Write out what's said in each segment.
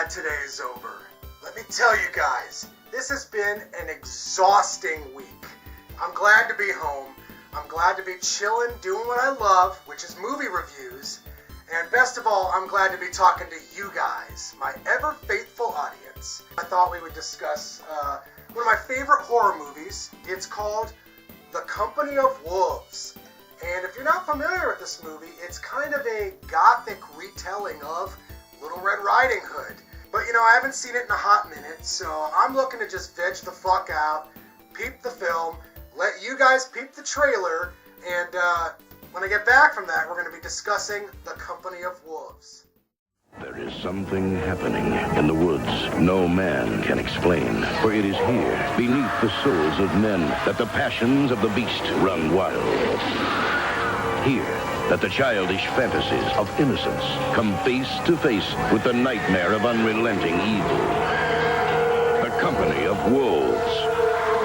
glad today is over. Let me tell you guys, this has been an exhausting week. I'm glad to be home. I'm glad to be chilling, doing what I love, which is movie reviews. And best of all, I'm glad to be talking to you guys, my ever faithful audience. I thought we would discuss one of my favorite horror movies. It's called The Company of Wolves. And if you're not familiar with this movie, it's kind of a gothic retelling of Little Red Riding Hood. But you know, I haven't seen it in a hot minute, so I'm looking to just veg the fuck out, peep the film, let you guys peep the trailer, and when I get back from that, we're going to be discussing The Company of Wolves. There is something happening in the woods no man can explain. For it is here, beneath the souls of men, that the passions of the beast run wild. Here, that the childish fantasies of innocence come face to face with the nightmare of unrelenting evil. The Company of Wolves.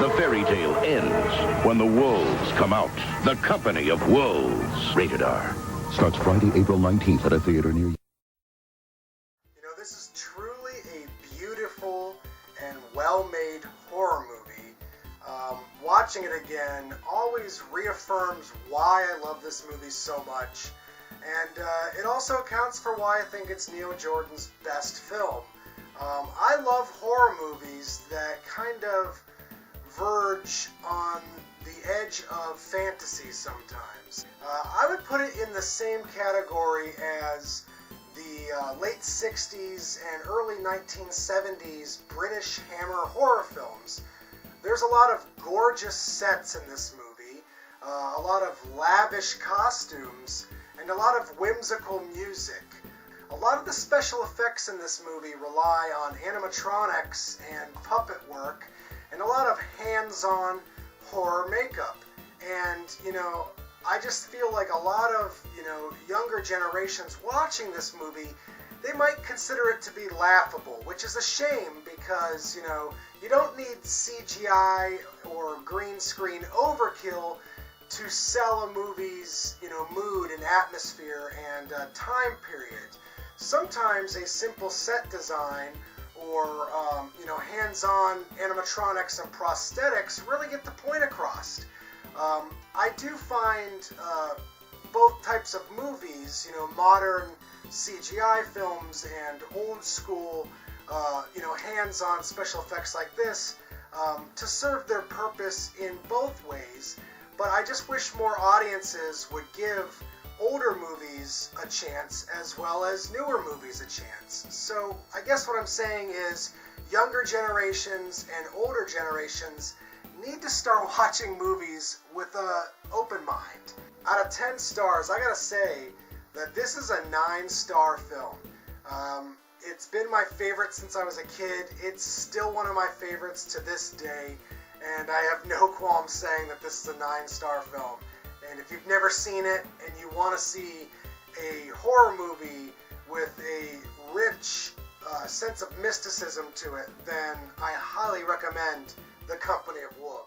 The fairy tale ends when the wolves come out. The Company of Wolves. Rated R. Starts Friday, April 19th at a theater near you. You know, this is truly a beautiful and well-made horror movie. Watching it again always reaffirms why I love this movie so much. And it also accounts for why I think it's Neil Jordan's best film. I love horror movies that kind of verge on the edge of fantasy sometimes. I would put it in the same category as the late 60s and early 1970s British Hammer horror films. There's a lot of gorgeous sets in this movie, a lot of lavish costumes, and a lot of whimsical music. A lot of the special effects in this movie rely on animatronics and puppet work, and a lot of hands-on horror makeup. And, you know, I just feel like a lot of, younger generations watching this movie, they might consider it to be laughable, which is a shame because, you don't need CGI or green screen overkill to sell a movie's, mood and atmosphere and time period. Sometimes a simple set design or, hands-on animatronics and prosthetics really get the point across. I do find both types of movies, modern CGI films and old school, hands-on special effects like this, to serve their purpose in both ways. But I just wish more audiences would give older movies a chance as well as newer movies a chance. So I guess what I'm saying is younger generations and older generations need to start watching movies with an open mind. Out of 10 stars, I gotta say that this is a 9-star film. It's been my favorite since I was a kid. It's still one of my favorites to this day, and I have no qualms saying that this is a 9-star film. And if you've never seen it and you want to see a horror movie with a rich sense of mysticism to it, then I highly recommend The Company of Wolves.